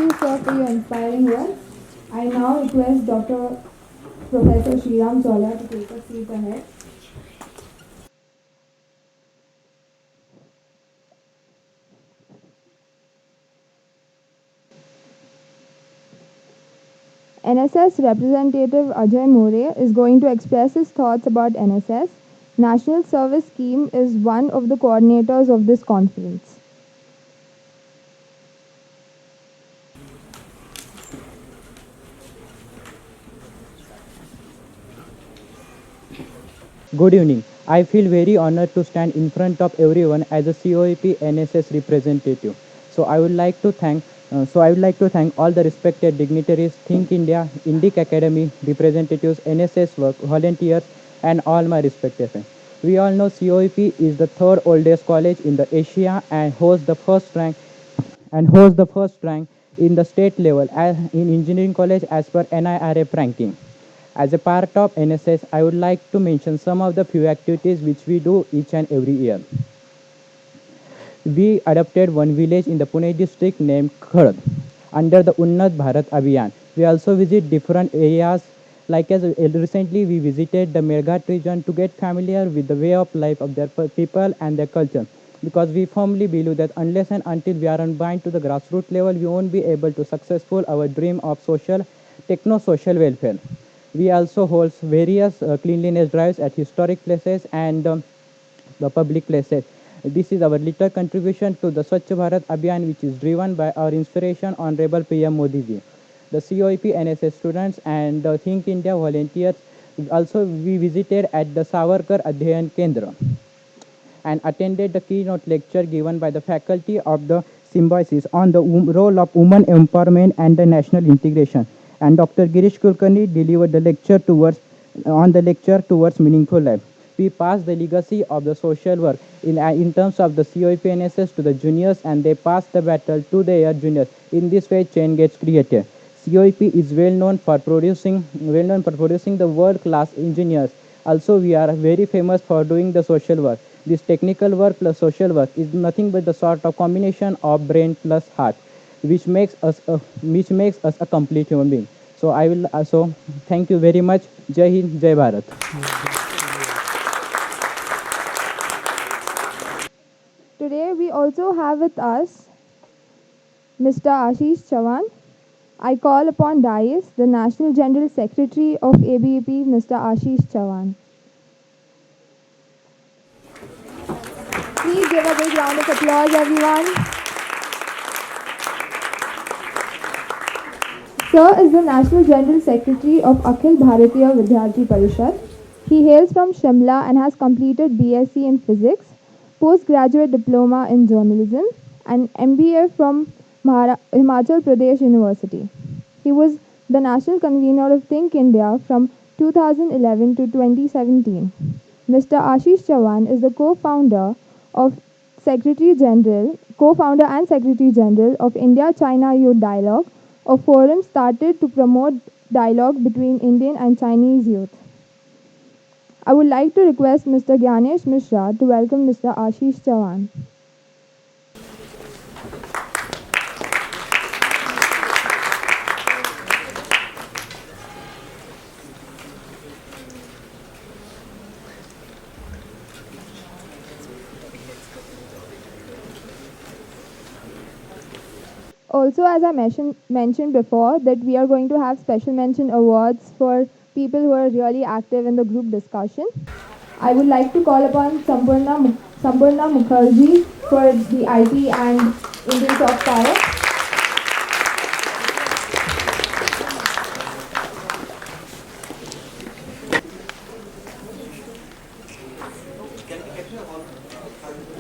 you, sir, for your inspiring words. I now request Dr. Professor Sriram Chola to take a seat ahead. NSS representative Ajay More is going to express his thoughts about NSS. National Service Scheme is one of the coordinators of this conference. Good evening. I feel very honored to stand in front of everyone as a COEP NSS representative. So I would like to thank all the respected dignitaries, Think India, Indic Academy representatives, NSS work, volunteers, and all my respected friends. We all know COEP is the third oldest college in the Asia and holds the first rank in the state level in engineering college as per NIRF ranking. As a part of NSS, I would like to mention some of the few activities which we do each and every year. We adopted one village in the Pune district named Kharad under the Unnat Bharat Abhiyan. We also visit different areas, like as recently we visited the Merghat region to get familiar with the way of life of their people and their culture, because we firmly believe that unless and until we are unbind to the grassroots level, we won't be able to successful our dream of techno-social welfare. We also hold various cleanliness drives at historic places and the public places. This is our little contribution to the Swachh Bharat Abhiyan, which is driven by our inspiration Honorable PM Modi ji. The COEP NSS students and the Think India volunteers also we visited at the Savarkar Adhyayan Kendra and attended the keynote lecture given by the faculty of the Symbiosis on the role of women empowerment and the national integration. And Dr. Girish Kulkarni delivered the lecture towards meaningful life. We pass the legacy of the social work in terms of the COEP NSS to the juniors, and they pass the battle to their juniors. In this way, chain gets created. COEP is well known for producing the world-class engineers. Also, we are very famous for doing the social work. This technical work plus social work is nothing but the sort of combination of brain plus heart, which makes us a complete human being. So I will also thank you very much. Jai Hind, Jai Bharat. Today we also have with us Mr. Ashish Chavan. I call upon Dais, the National General Secretary of ABEP, Mr. Ashish Chavan. Please give a big round of applause, everyone. Sir is the National General Secretary of Akhil Bharatiya Vidyarthi Parishad. He hails from Shimla and has completed BSc in Physics, postgraduate diploma in journalism, and MBA from Himachal Pradesh University. He was the national convener of Think India from 2011 to 2017. Mr. Ashish Chavan is the co-founder and Secretary General of India-China Youth Dialogue, a forum started to promote dialogue between Indian and Chinese youth. I would like to request Mr. Gyanesh Mishra to welcome Mr. Ashish Chavan. Also, as I mentioned before, that we are going to have special mention awards for people who are really active in the group discussion. I would like to call upon Sampurna Mukherjee for the IT and Indian Soft Power.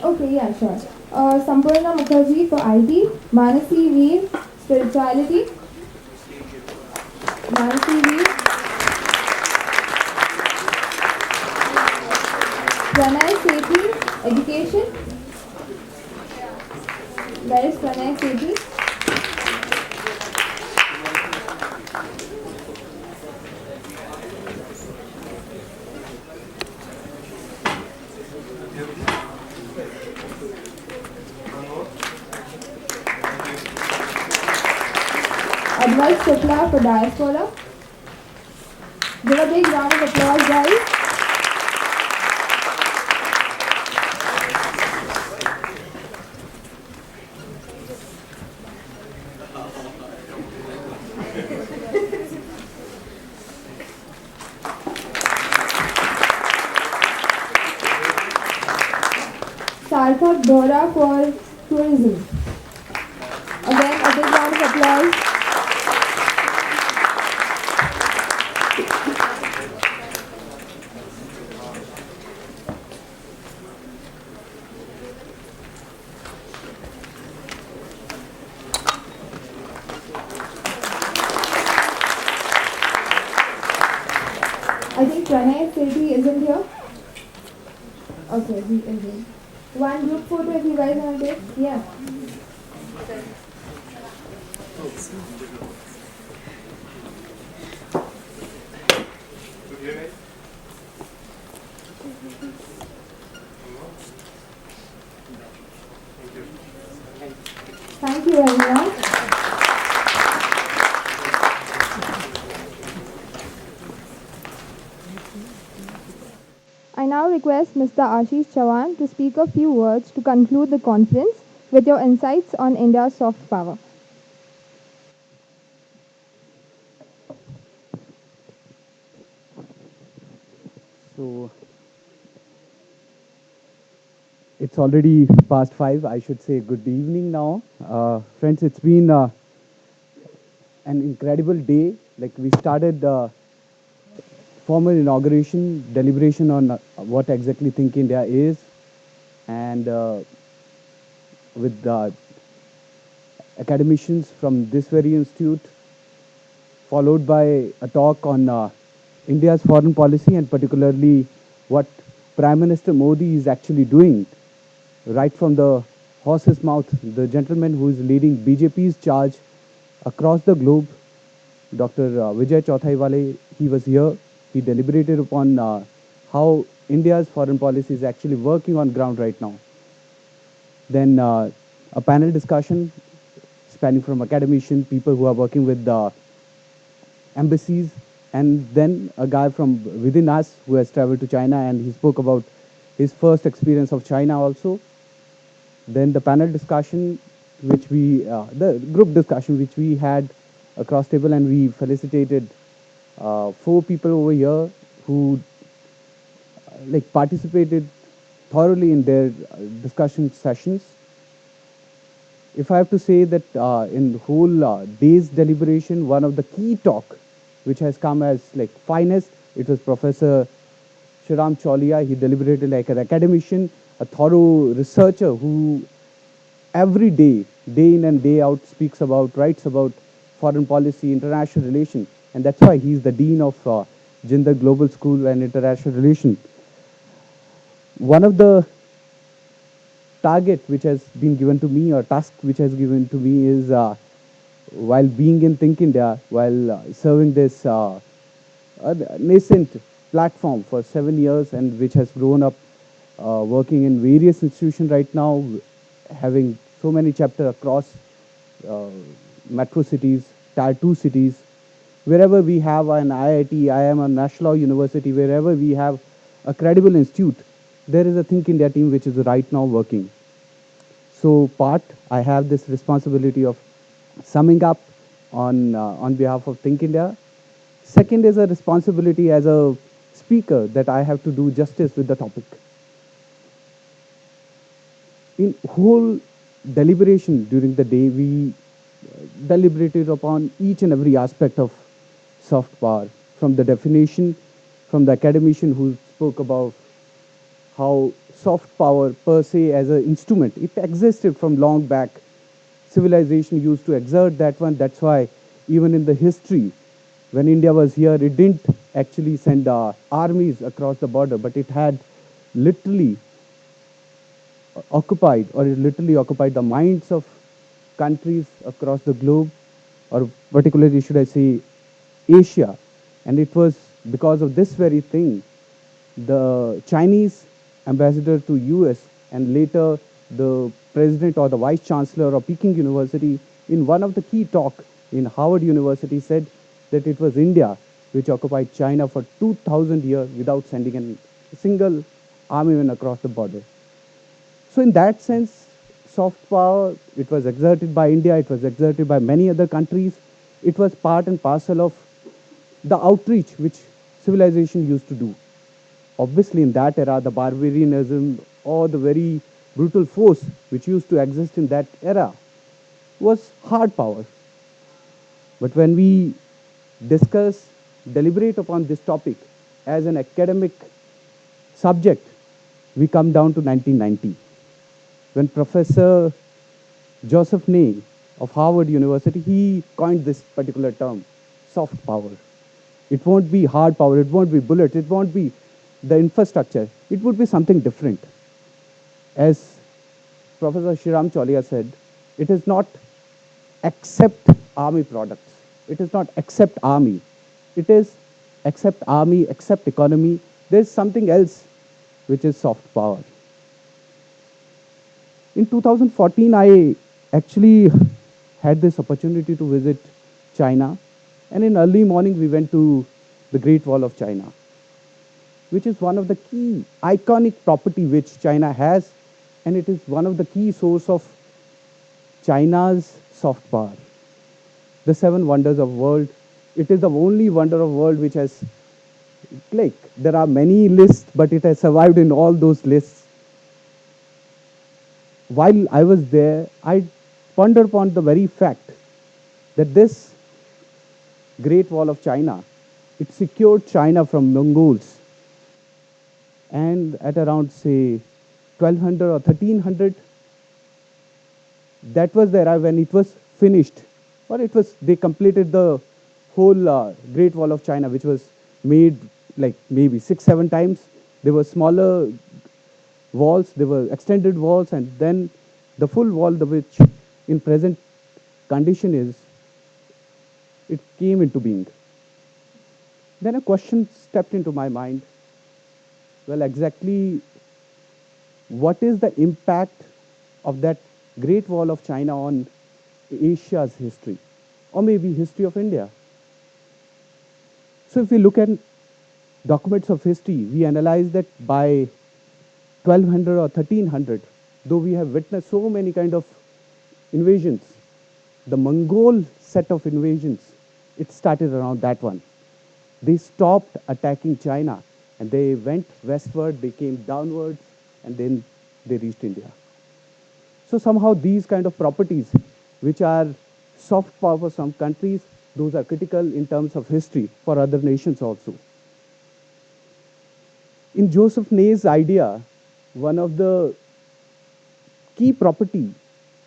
Okay, yeah, sure. Sampurna Mukherjee for IT, Manasi Veer, Spirituality, Manasi Veer, Pranay Sethi, Education, where is Pranay Sethi? Advait Shukla for Diaspora. Give a big round of applause, guys. Sarthak Dora for Tourism. Again, a big round of applause. I think Pranay Sethi isn't here. Okay, he is here. One group photo if you guys want to take. Yeah. Thank you everyone. I now request Mr. Ashish Chavan to speak a few words to conclude the conference with your insights on India's soft power. So it's already past 5. I should say good evening now. Friends, it's been an incredible day. Like we started formal inauguration, deliberation on what exactly Think India is, and with academicians from this very institute, followed by a talk on India's foreign policy and particularly what Prime Minister Modi is actually doing right from the horse's mouth. The gentleman who is leading BJP's charge across the globe, Dr. Vijay Chauthaiwale, he was here. He deliberated upon how India's foreign policy is actually working on ground right now. Then a panel discussion spanning from academicians, people who are working with the embassies, and then a guy from within us who has traveled to China and he spoke about his first experience of China also. Then the panel discussion, the group discussion which we had across table, and we felicitated 4 people over here who like participated thoroughly in their discussion sessions. If I have to say that in the whole day's deliberation, one of the key talk which has come as like finest, it was Professor Shriram Cholia. He deliberated like an academician, a thorough researcher who every day, day in and day out, speaks about, writes about foreign policy, international relations, and that's why he's the dean of Jindal Global School and International Relations. One of the target which has been given to me, or task which has given to me, is while being in Think India, while serving this nascent platform for 7 years, and which has grown up working in various institutions right now, having so many chapters across uh, metro cities, tier 2 cities, wherever we have an IIT, IIM, a National University, wherever we have a credible institute, there is a Think India team which is right now working. So I have this responsibility of summing up on behalf of Think India. Second is a responsibility as a speaker that I have to do justice with the topic. In whole deliberation during the day, we deliberated upon each and every aspect of soft power, from the definition, from the academician who spoke about how soft power per se as an instrument, it existed from long back. Civilization used to exert that one. That's why even in the history, when India was here, it didn't actually send armies across the border, but it had literally occupied, or it literally occupied the minds of countries across the globe, or particularly, should I say, Asia. And it was because of this very thing, the Chinese ambassador to US, and later the president or the vice chancellor of Peking University, in one of the key talk, in Harvard University said that it was India which occupied China for 2000 years without sending a single army man across the border. So in that sense, soft power, it was exerted by India, it was exerted by many other countries. It was part and parcel of the outreach which civilization used to do. Obviously, in that era, the barbarianism or the very brutal force which used to exist in that era was hard power. But when we discuss, deliberate upon this topic as an academic subject, we come down to 1990, when Professor Joseph Nye of Harvard University, he coined this particular term, soft power. It won't be hard power, it won't be bullets, it won't be the infrastructure, it would be something different. As Professor Shriram Cholia said, it is not accept army products. It is not accept army. It is accept army, accept economy. There's something else which is soft power. In 2014, I actually had this opportunity to visit China, and in early morning we went to the Great Wall of China, which is one of the key iconic property which China has, and it is one of the key source of China's soft power. The seven wonders of world. It is the only wonder of world which has, like, there are many lists, but it has survived in all those lists. While I was there, I pondered upon the very fact that this Great Wall of China, it secured China from Mongols. And at around, say, 1200 or 1300, that was the era when it was finished, or it was, they completed the whole Great Wall of China, which was made like maybe 6 7 times. There were smaller walls, there were extended walls, and then the full wall, the which in present condition is, it came into being. Then a question stepped into my mind. Well, exactly what is the impact of that Great Wall of China on Asia's history, or maybe history of India? So if we look at documents of history, we analyze that by 1200 or 1300, though we have witnessed so many kind of invasions, the Mongol set of invasions, it started around that one. They stopped attacking China and they went westward, they came downwards, and then they reached India. So somehow these kind of properties, which are soft power for some countries, those are critical in terms of history for other nations also. In Joseph Nye's idea, one of the key property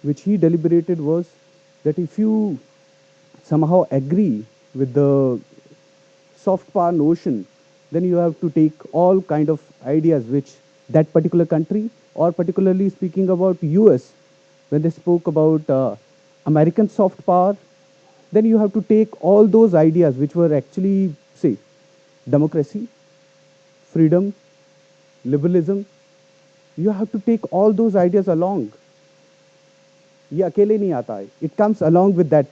which he deliberated was that if you somehow agree with the soft power notion, then you have to take all kind of ideas which that particular country, or particularly speaking about US, when they spoke about American soft power, then you have to take all those ideas which were actually, say, democracy, freedom, liberalism. You have to take all those ideas along. ये अकेले नहीं आता है. It comes along with that,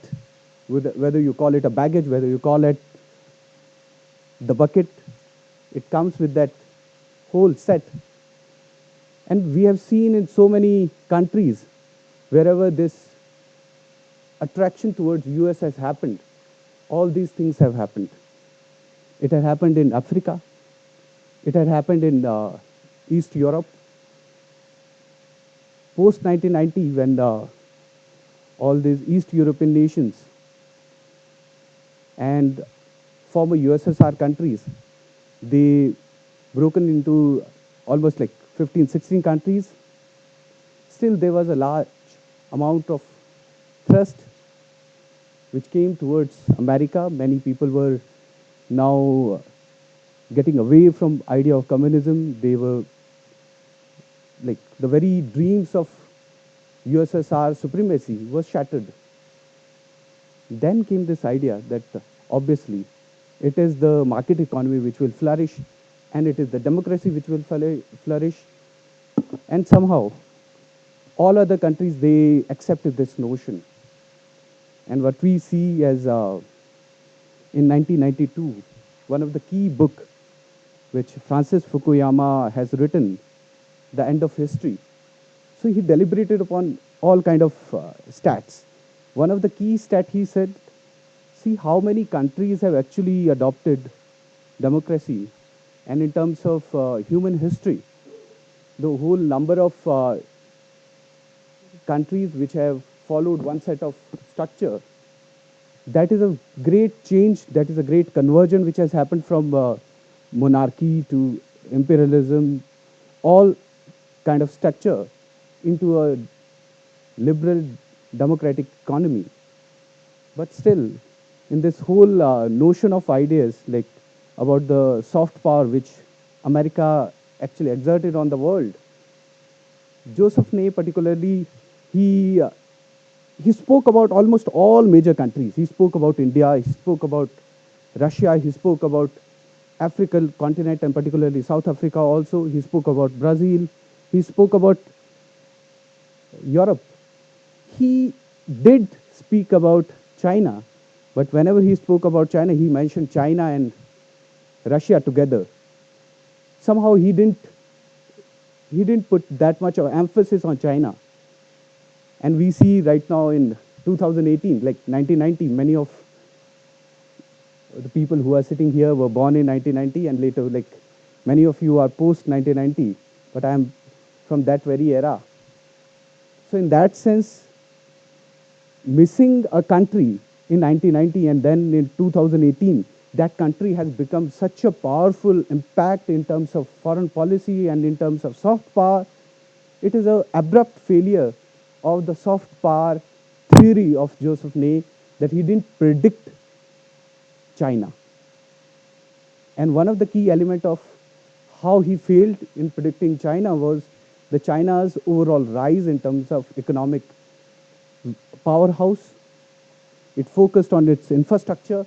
with whether you call it a baggage, whether you call it the bucket, it comes with that whole set. And we have seen in so many countries, wherever this attraction towards US has happened, all these things have happened. It had happened in Africa, it had happened in East Europe. Post 1990, when all these East European nations and former USSR countries, they broken into almost like 15, 16 countries, still there was a large amount of thrust which came towards America. Many people were now getting away from idea of communism. They were like the very dreams of USSR supremacy was shattered. Then came this idea that obviously it is the market economy which will flourish, and it is the democracy which will flourish, and somehow all other countries, they accepted this notion. And what we see as in 1992, one of the key book which Francis Fukuyama has written, The End of History. So he deliberated upon all kind of stats. One of the key stat he said, see how many countries have actually adopted democracy, and in terms of human history, the whole number of countries which have followed one set of structure, that is a great change, that is a great conversion which has happened from monarchy to imperialism, all kind of structure into a liberal democratic economy. But still, in this whole notion of ideas, like about the soft power which America actually exerted on the world, Joseph Ney particularly, he uh, he spoke about almost all major countries. He spoke about India, he spoke about Russia, he spoke about African continent and particularly South Africa also. He spoke about Brazil, he spoke about Europe. He did speak about China, but whenever he spoke about China, he mentioned China and Russia together. Somehow he didn't put that much of emphasis on China. And we see right now in 2018, like 1990, many of the people who are sitting here were born in 1990, and later, like many of you are post 1990, but I am from that very era. So in that sense, missing a country in 1990 and then in 2018, that country has become such a powerful impact in terms of foreign policy and in terms of soft power. It is an abrupt failure of the soft power theory of Joseph Ney, that he didn't predict China. And one of the key element of how he failed in predicting China was the China's overall rise in terms of economic powerhouse. It focused on its infrastructure,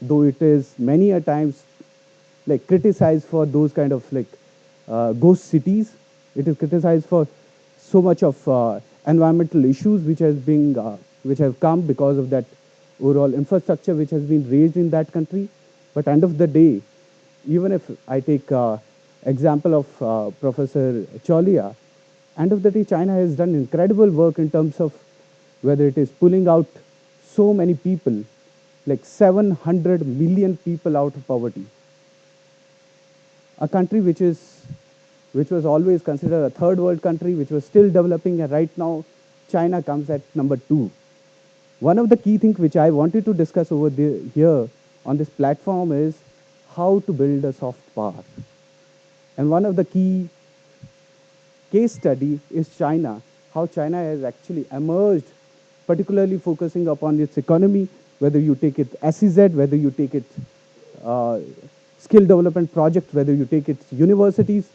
though it is many a times like criticized for those kind of like ghost cities. It is criticized for so much of environmental issues which have come because of that overall infrastructure which has been raised in that country. But end of the day, even if I take example of Professor Cholia, end of the day, China has done incredible work in terms of whether it is pulling out so many people, like 700 million people out of poverty. A country which was always considered a third world country, which was still developing, and right now China comes at number 2. One of the key things which I wanted to discuss here on this platform is how to build a soft power. And one of the key case study is China, how China has actually emerged, particularly focusing upon its economy, whether you take it SEZ, whether you take it uh, skill development project, whether you take its universities,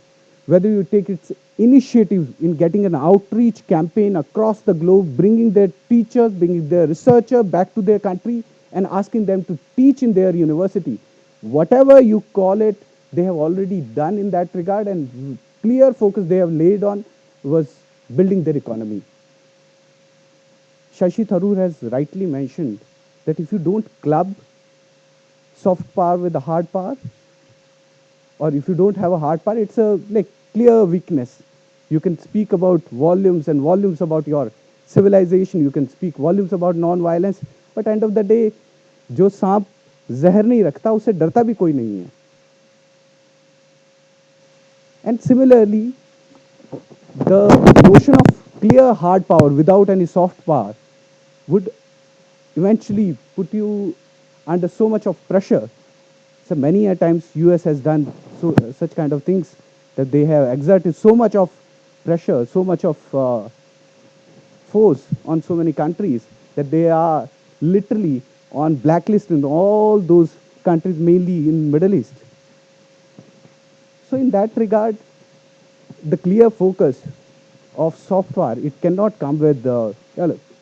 whether you take its initiatives in getting an outreach campaign across the globe, bringing their teachers, bringing their researcher back to their country and asking them to teach in their university. Whatever you call it, they have already done in that regard, and clear focus they have laid on was building their economy. Shashi Tharoor has rightly mentioned that if you don't club soft power with the hard power, or if you don't have a hard power, it's a like clear weakness. You can speak about volumes and volumes about your civilization, you can speak volumes about non-violence, but end of the day, जो सांप जहर नहीं रखता उसे डरता भी कोई नहीं है. And similarly, the notion of clear hard power without any soft power would eventually put you under so much of pressure. So many a times US has done such kind of things, that they have exerted so much of pressure, so much of force on so many countries, that they are literally on blacklist in all those countries, mainly in Middle East. So in that regard, the clear focus of soft power, it cannot come with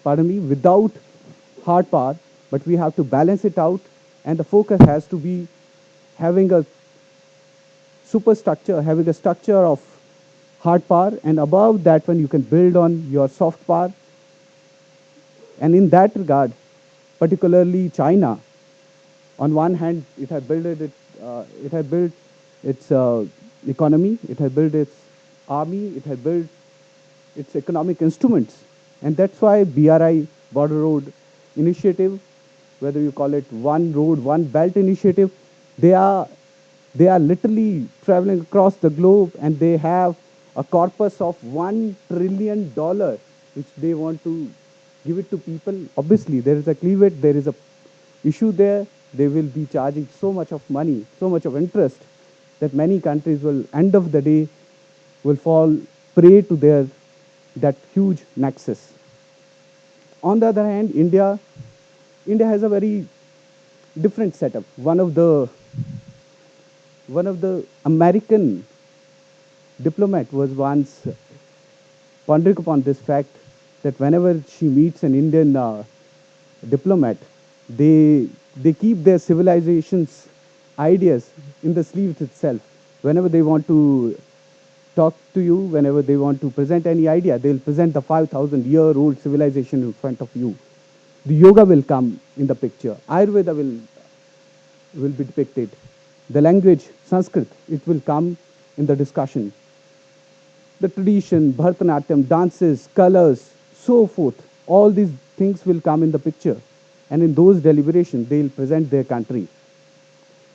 pardon me, without hard power, but we have to balance it out, and the focus has to be having a superstructure, having a structure of hard power, and above that one you can build on your soft power. And in that regard, particularly China. On one hand, it had built its economy, it had built its army, it had built its economic instruments, and that's why BRI Border Road Initiative, whether you call it One Road One Belt Initiative, they are they are literally traveling across the globe, and they have a corpus of $1 trillion which they want to give it to people. Obviously, there is a cleavage, there is a issue there. They will be charging so much of money, so much of interest, that many countries will, end of the day, will fall prey to their that huge nexus. On the other hand, India has a very different setup. One of the American diplomat was once pondering upon this fact that whenever she meets an Indian diplomat, they keep their civilization's ideas in the sleeves itself. Whenever they want to talk to you, whenever they want to present any idea, they'll present the 5,000-year-old civilization in front of you. The yoga will come in the picture. Ayurveda will be depicted. The language, Sanskrit, it will come in the discussion. The tradition, Bharatanatyam, dances, colors, so forth, all these things will come in the picture. And in those deliberations, they'll present their country.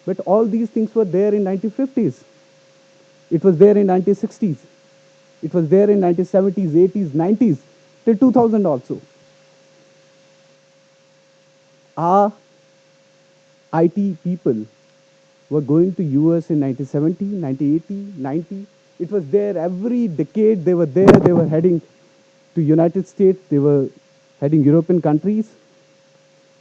But all these things were there in 1950s. It was there in 1960s. It was there in 1970s, 80s, 90s, till 2000 also. Our IT people were going to US in 1970, 1980, 90. It was there every decade. They were there. They were heading to United States. They were heading European countries.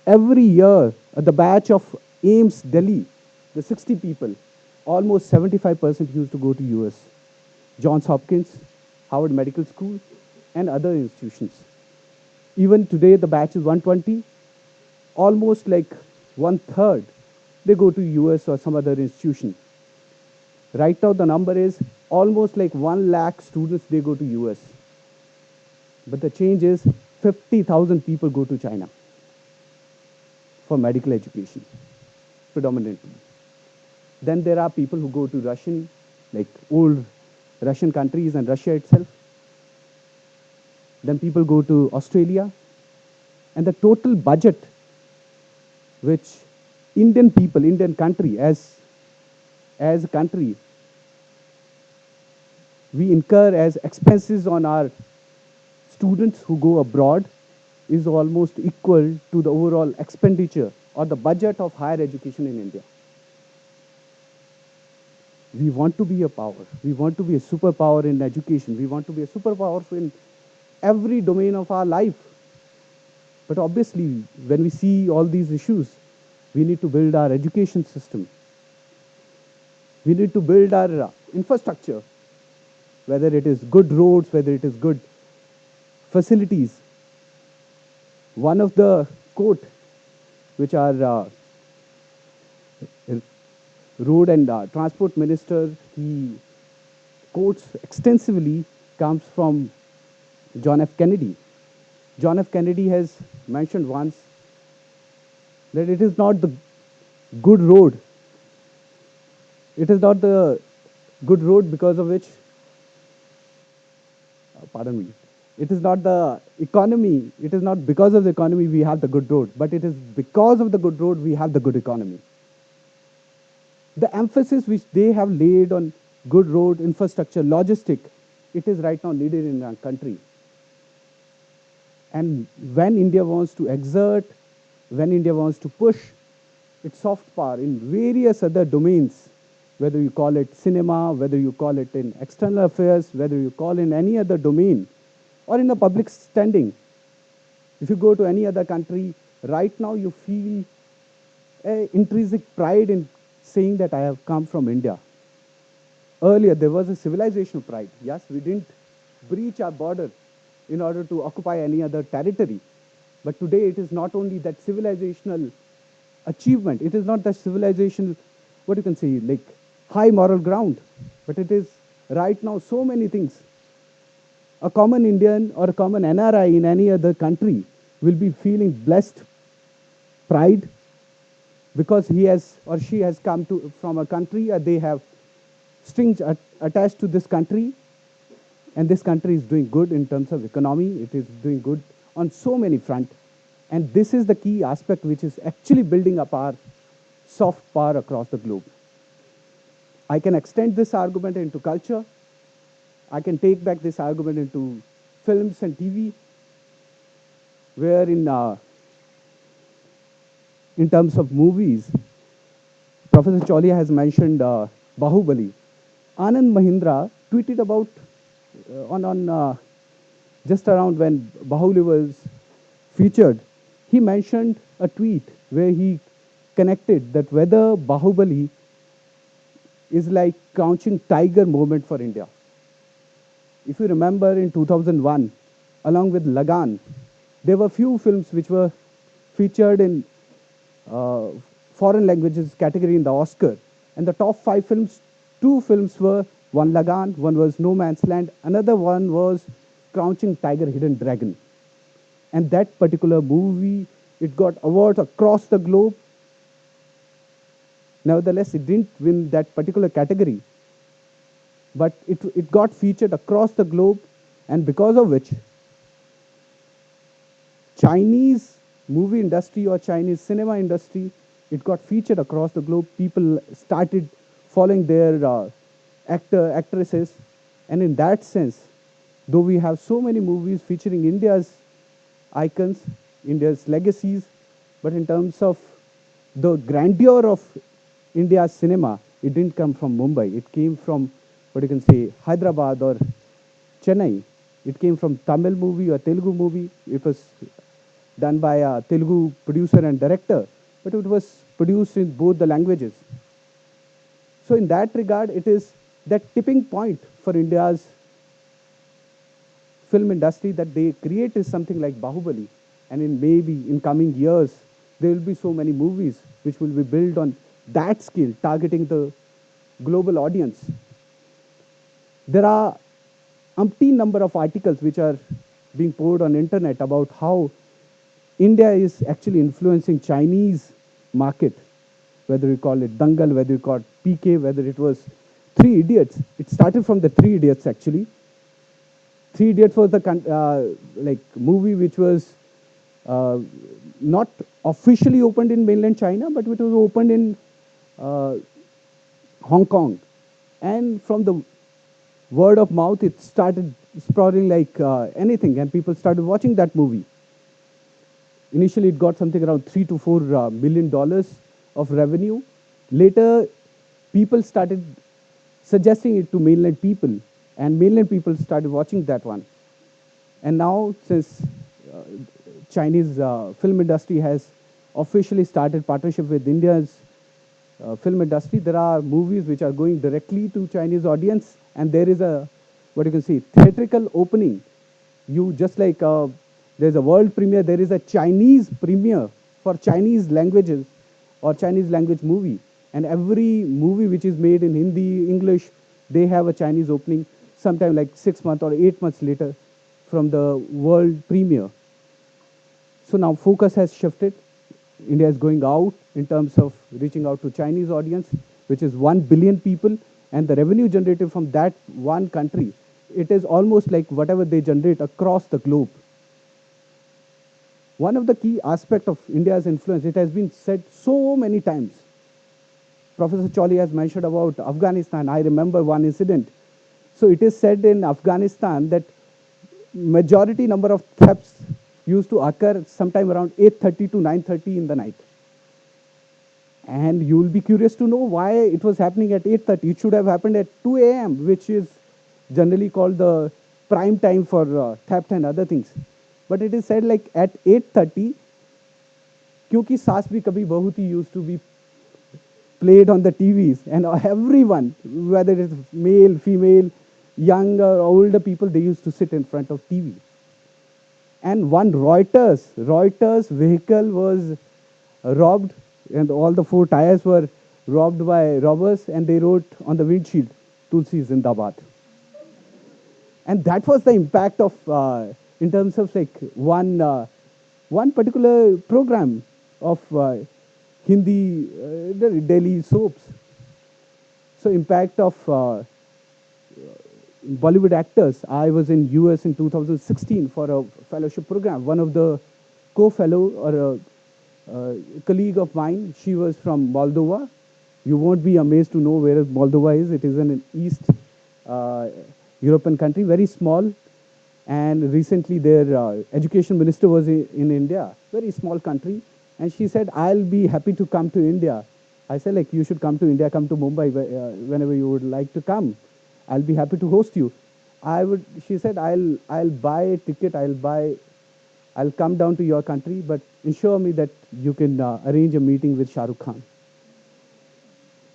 Every year, the batch of AIMS Delhi, the 60 people, almost 75% used to go to US. Johns Hopkins, Howard Medical School, and other institutions. Even today, the batch is 120. Almost like one third, they go to US or some other institution. Right now, the number is almost like 1 lakh students, they go to US. But the change is 50,000 people go to China for medical education, predominantly. Then there are people who go to Russian, like old Russian countries and Russia itself. Then people go to Australia. And the total budget which Indian people, Indian country, as a country, we incur as expenses on our students who go abroad is almost equal to the overall expenditure or the budget of higher education in India. We want to be a power. We want to be a superpower in education. We want to be a superpower in every domain of our life. But obviously, when we see all these issues, we need to build our education system. We need to build our infrastructure, whether it is good roads, whether it is good facilities. One of the quote which our road and transport minister he quotes extensively comes from John F. Kennedy. John F. Kennedy has mentioned once that it is not the good road. It is not the good road because of which, pardon me, it is not the economy, it is not because of the economy we have the good road, but it is because of the good road we have the good economy. The emphasis which they have laid on good road infrastructure, logistic, it is right now needed in our country. And when India wants to exert, when India wants to push its soft power in various other domains, whether you call it cinema, whether you call it in external affairs, whether you call in any other domain, or in the public standing. If you go to any other country, right now you feel an intrinsic pride in saying that I have come from India. Earlier, there was a civilizational pride. Yes, we didn't breach our border in order to occupy any other territory. But today, it is not only that civilizational achievement, it is not the civilizational, what you can say, like high moral ground, but it is right now so many things. A common Indian or a common NRI in any other country will be feeling blessed pride because he has or she has come to from a country, they have strings attached to this country, and this country is doing good in terms of economy. It is doing good on so many fronts, and this is the key aspect which is actually building up our soft power across the globe. I can extend this argument into culture. I can take back this argument into films and TV, where in terms of movies, Professor Cholia has mentioned Bahubali. Anand Mahindra tweeted about on just around when Bahubali was featured. He mentioned a tweet where he connected that whether Bahubali is like crouching tiger moment for India. If you remember in 2001, along with Lagan, there were few films which were featured in uh, foreign languages category in the Oscar. And the top five films, two films were one Lagan, one was No Man's Land, another one was Crouching Tiger, Hidden Dragon. And that particular movie, it got awards across the globe. Nevertheless, it didn't win that particular category, but it got featured across the globe, and because of which Chinese movie industry or Chinese cinema industry, it got featured across the globe. People started following their actresses, and in that sense, though we have so many movies featuring India's icons, India's legacies, but in terms of the grandeur of India's cinema, it didn't come from Mumbai. It came from what you can say Hyderabad or Chennai. It came from Tamil movie or Telugu movie. It was done by a Telugu producer and director, but it was produced in both the languages. So in that regard, it is that tipping point for India's film industry that they create is something like Bahubali, and in maybe in coming years there will be so many movies which will be built on that scale, targeting the global audience. There are umpteen number of articles which are being poured on internet about how India is actually influencing Chinese market, whether you call it Dangal, whether you call it PK, whether it was Three Idiots. It started from the Three Idiots actually. Three Idiots was the like movie which was uh, not officially opened in mainland China, but which was opened in uh, Hong Kong. And from the word of mouth, it started sprouting like anything, and people started watching that movie. Initially, it got something around $3 to $4 million of revenue. Later, people started suggesting it to mainland people, and mainland people started watching that one. And now, since uh, Chinese film industry has officially started partnership with India's film industry, there are movies which are going directly to Chinese audience, and there is a what you can see theatrical opening. You just like there's a world premiere, there is a Chinese premiere for Chinese languages or Chinese language movie, and every movie which is made in Hindi, English, they have a Chinese opening sometime like 6 months or 8 months later from the world premiere. So now focus has shifted. India is going out in terms of reaching out to Chinese audience, which is 1 billion people, and the revenue generated from that one country, it is almost like whatever they generate across the globe. One of the key aspect of India's influence, it has been said so many times. Professor Choli has mentioned about Afghanistan. I remember one incident. So it is said in Afghanistan that majority number of thefts used to occur sometime around 8:30 to 9:30 in the night. And you will be curious to know why it was happening at 8:30. It should have happened at 2 a.m., which is generally called the prime time for theft and other things. But it is said like at 8:30, क्योंकि सास भी कभी बहुत ही used to be played on the TVs, and everyone, whether it's male, female, young or older people, they used to sit in front of TV. And one Reuters vehicle was robbed, and all the four tires were robbed by robbers, and they wrote on the windshield, Tulsi Zindabad. And that was the impact of, in terms of like one particular program. of Hindi, the Delhi soaps. So impact of Bollywood actors. I was in US in 2016 for a fellowship program. One of the co-fellow or a colleague of mine, she was from Moldova. You won't be amazed to know where Moldova is. It is an East uh, European country, very small. And recently, their education minister was in India, very small country. And she said, "I'll be happy to come to India." I said, like, you should come to India, come to Mumbai whenever you would like to come. I'll be happy to host you. I would. She said, I'll buy a ticket. I'll come down to your country, but ensure me that you can arrange a meeting with Shah Rukh Khan.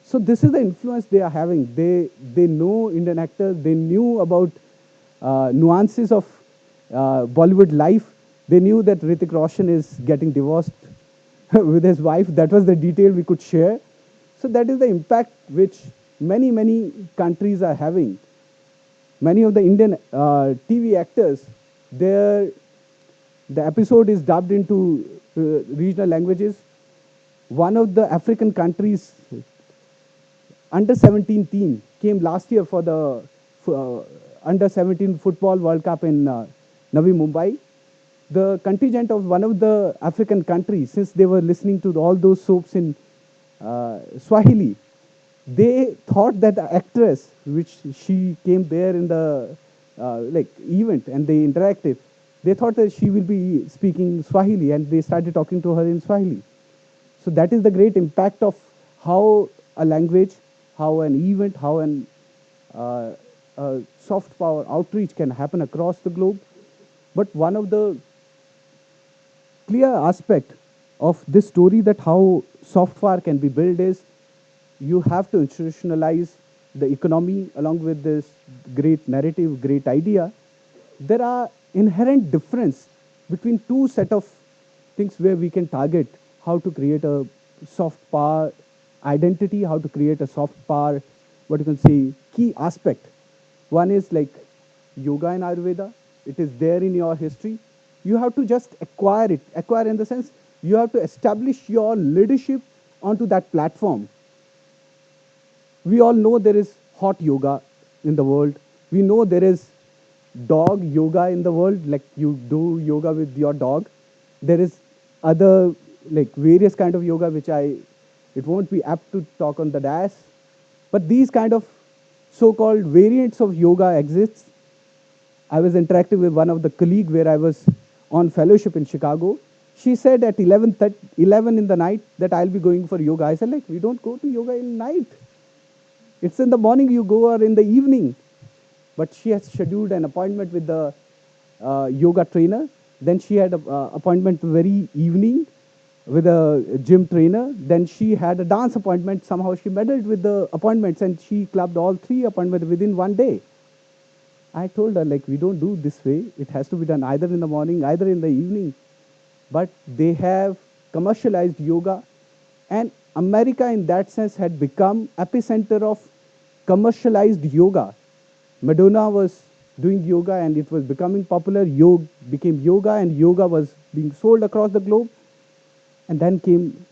So this is the influence they are having. They know Indian actors. They knew about nuances of Bollywood life. They knew that Hrithik Roshan is getting divorced with his wife. That was the detail we could share. So that is the impact which many countries are having. Many of the Indian TV actors, their the episode is dubbed into regional languages. One of the African countries under 17 team came last year for the under 17 football World Cup in Navi Mumbai. The contingent of one of the African countries, since they were listening to all those soaps in Swahili, they thought that the actress, which she came there in the like event and they interacted, they thought that she will be speaking Swahili, and they started talking to her in Swahili. So that is the great impact of how a language, how an event, how an soft power outreach can happen across the globe. But one of the clear aspect of this story that how soft power can be built is you have to institutionalize the economy along with this great narrative, great idea. There are inherent difference between two set of things where we can target how to create a soft power identity, how to create a soft power, what you can say, key aspect. One is like yoga and Ayurveda. It is there in your history. You have to just acquire it. Acquire in the sense you have to establish your leadership onto that platform. We all know there is hot yoga in the world. We know there is dog yoga in the world, like you do yoga with your dog. There is other like various kind of yoga which it won't be apt to talk on the dash, but these kind of so-called variants of yoga exists. I was interacting with one of the colleague where I was on fellowship in Chicago. She said at 11 in the night that I'll be going for yoga. I said, like, we don't go to yoga in night. It's in the morning you go or in the evening. But she has scheduled an appointment with the yoga trainer. Then she had an appointment very evening with a gym trainer. Then she had a dance appointment. Somehow she meddled with the appointments and she clubbed all three appointments within one day. I told her, like, we don't do this way. It has to be done either in the morning, either in the evening. But they have commercialized yoga. And America, in that sense, had become epicenter of commercialized yoga. Madonna was doing yoga and it was becoming popular. Yoga became yoga and yoga was being sold across the globe. And then came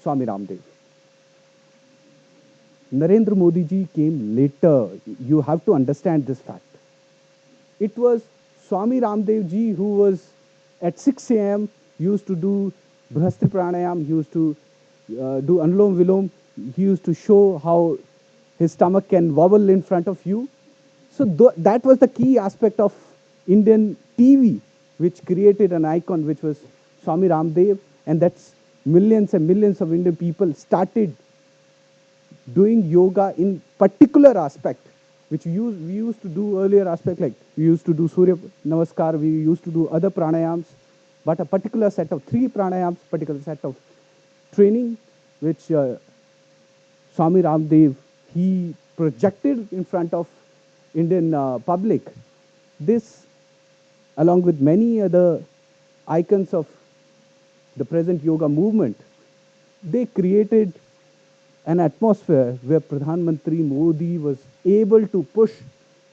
Swami Ramdev. Narendra Modi ji came later. You have to understand this fact. It was Swami Ramdev ji who was at 6 a.m. used to do Brahastri Pranayam, he used to do Anulom Vilom, he used to show how his stomach can wobble in front of you. So that was the key aspect of Indian TV, which created an icon which was Swami Ramdev, and that's millions and millions of Indian people started doing yoga in particular aspect, which we used to do earlier aspect, like we used to do Surya Namaskar, we used to do other pranayams, but a particular set of three pranayams, particular set of training, which Swami Ramdev, he projected in front of Indian public. This, along with many other icons of the present yoga movement, they created an atmosphere where Pradhan Mantri Modi was able to push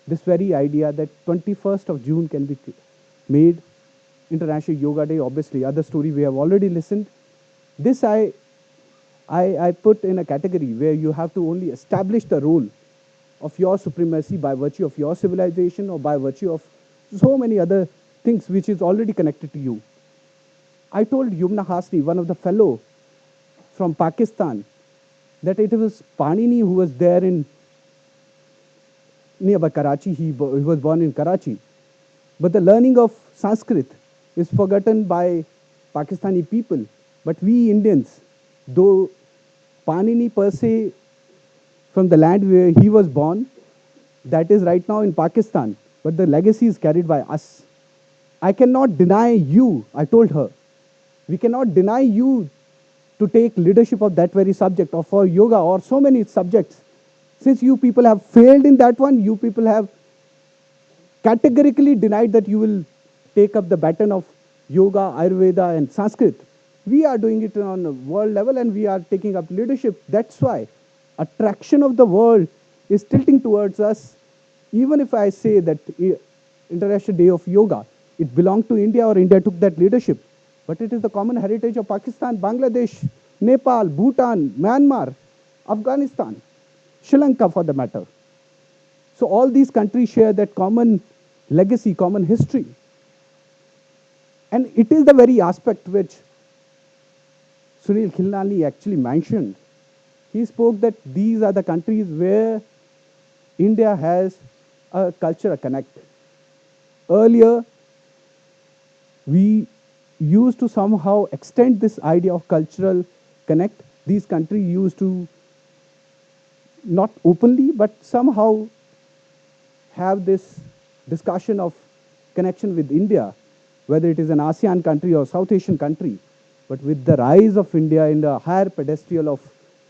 this very idea that 21st of June can be made International Yoga Day. Obviously, other story we have already listened. This I put in a category where you have to only establish the role of your supremacy by virtue of your civilization or by virtue of so many other things which is already connected to you. I told Yumna Hasni, one of the fellow from Pakistan, that it was Panini who was there in nearby Karachi. He was born in Karachi. But the learning of Sanskrit is forgotten by Pakistani people. But we Indians, though Panini per se from the land where he was born, that is right now in Pakistan, but the legacy is carried by us. I cannot deny you, I told her, we cannot deny you to take leadership of that very subject or for yoga or so many subjects. Since you people have failed in that one, you people have categorically denied that you will take up the baton of yoga, Ayurveda, and Sanskrit. We are doing it on a world level and we are taking up leadership. That's why attraction of the world is tilting towards us. Even if I say that International Day of Yoga, it belonged to India or India took that leadership, but it is the common heritage of Pakistan, Bangladesh, Nepal, Bhutan, Myanmar, Afghanistan, Sri Lanka for the matter. So all these countries share that common legacy, common history. And it is the very aspect which Sunil Khilnani actually mentioned. He spoke that these are the countries where India has a cultural connect. Earlier, we used to somehow extend this idea of cultural connect. These countries used to not openly, but somehow have this discussion of connection with India, whether it is an ASEAN country or South Asian country. But with the rise of India in the higher pedestal of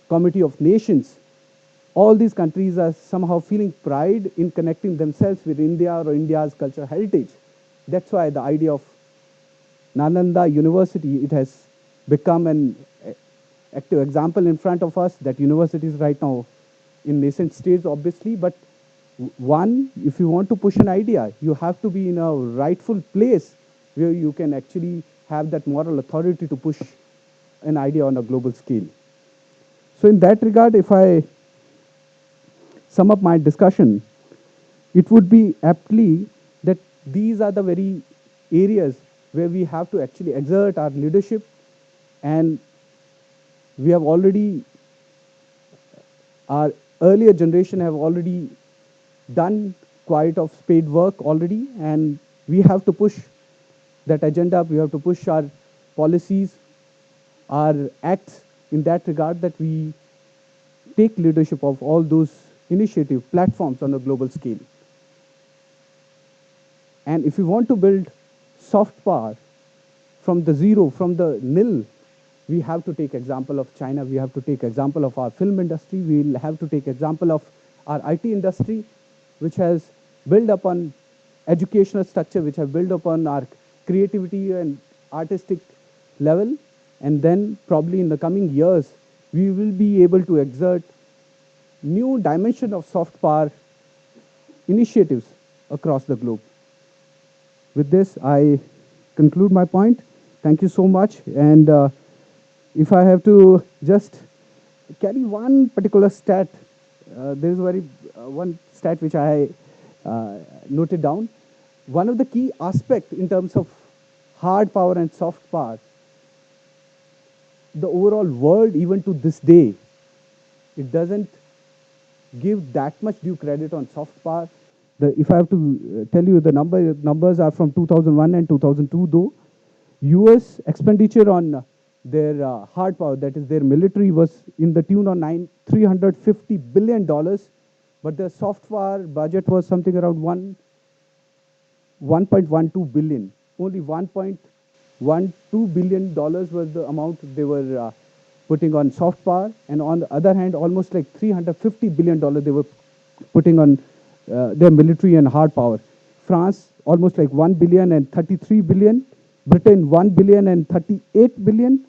Committee of Nations, all these countries are somehow feeling pride in connecting themselves with India or India's cultural heritage. That's why the idea of Nalanda University, it has become an active example in front of us. That university is right now in nascent stage, obviously, but one, if you want to push an idea, you have to be in a rightful place where you can actually have that moral authority to push an idea on a global scale. So in that regard, if I sum up my discussion, it would be aptly that these are the very areas where we have to actually exert our leadership, and we have already, our earlier generation have already done quite of spade work already, and we have to push that agenda. We have to push our policies, our acts in that regard, that we take leadership of all those initiative platforms on a global scale. And if we want to build soft power from the zero, from the nil, we have to take example of China. We have to take example of our film industry. We'll have to take example of our IT industry, which has built upon educational structure, which have built upon our creativity and artistic level. And then probably in the coming years, we will be able to exert new dimension of soft power initiatives across the globe. With this, I conclude my point. Thank you so much. And if I have to just carry one particular stat, there is one stat which I noted down. One of the key aspects in terms of hard power and soft power, the overall world, even to this day, it doesn't give that much due credit on soft power. If I have to tell you the numbers are from 2001 and 2002 though. US expenditure on their hard power, that is their military, was in the tune of $350 billion, but their soft power budget was something around 1.12 billion. Only $1.12 billion was the amount they were putting on soft power, and on the other hand, almost like $350 billion they were putting on their military and hard power. France, almost like 1 billion and 33 billion. Britain, 1 billion and 38 billion.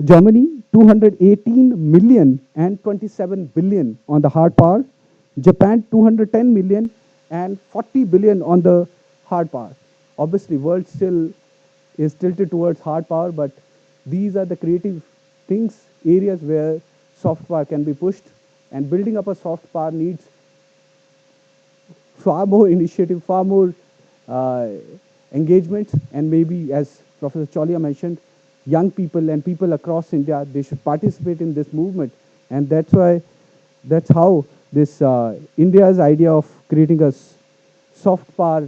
Germany, 218 million and 27 billion on the hard power. Japan, 210 million and 40 billion on the hard power. Obviously, world still is tilted towards hard power, but these are the creative things, areas where soft power can be pushed. And building up a soft power needs far more initiative, far more uh, engagement, and maybe, as Professor Cholia mentioned, young people and people across India, they should participate in this movement. And that's how this India's idea of creating a soft power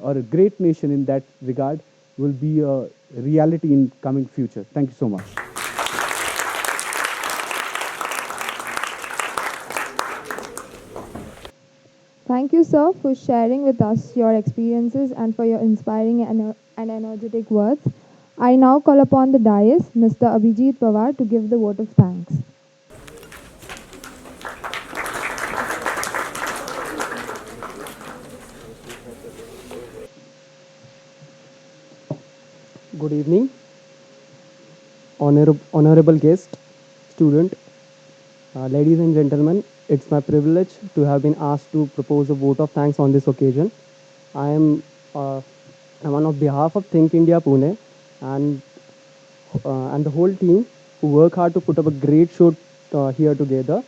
or a great nation in that regard will be a reality in coming future. Thank you so much. Thank you, sir, for sharing with us your experiences and for your inspiring and energetic words. I now call upon the dais, Mr. Abhijit Pawar, to give the vote of thanks. Good evening, honorable guest, student, ladies and gentlemen. It's my privilege to have been asked to propose a vote of thanks on this occasion. I am I'm on behalf of Think India Pune and and the whole team who work hard to put up a great show here together.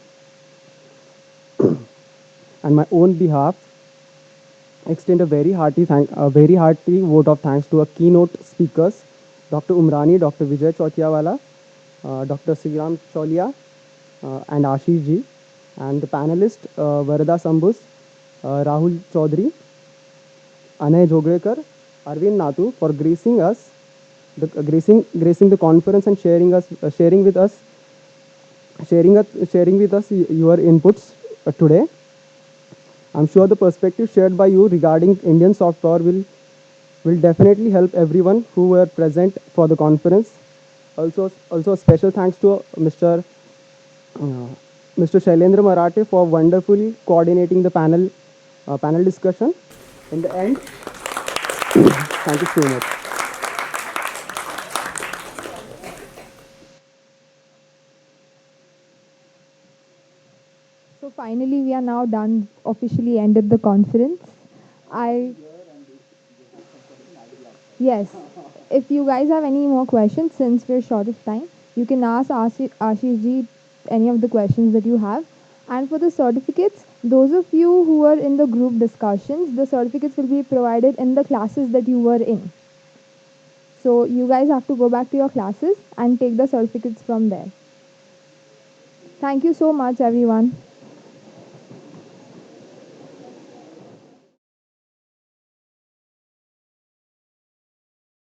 And my own behalf, extend a very hearty vote of thanks to our keynote speakers, Dr. Umrani, Dr. Vijay Chautiawala, Dr. Sigram Cholia, and Ashish ji, and the panelist Varada Sambus, Rahul Chaudhary, Anay Jogrekar, Arvind Nathu for gracing the conference and sharing with us your inputs today. I'm sure the perspective shared by you regarding Indian soft power will definitely help everyone who were present for the conference. Also a special thanks to uh, Mr. Shailendra Marathe for wonderfully coordinating the panel discussion. In the end, thank you so much. So finally, we are now done, officially ended the conference. I Yes. If you guys have any more questions, since we're short of time, you can ask Ashish ji any of the questions that you have. And for the certificates, those of you who are in the group discussions, the certificates will be provided in the classes that you were in. So you guys have to go back to your classes and take the certificates from there. Thank you so much, everyone.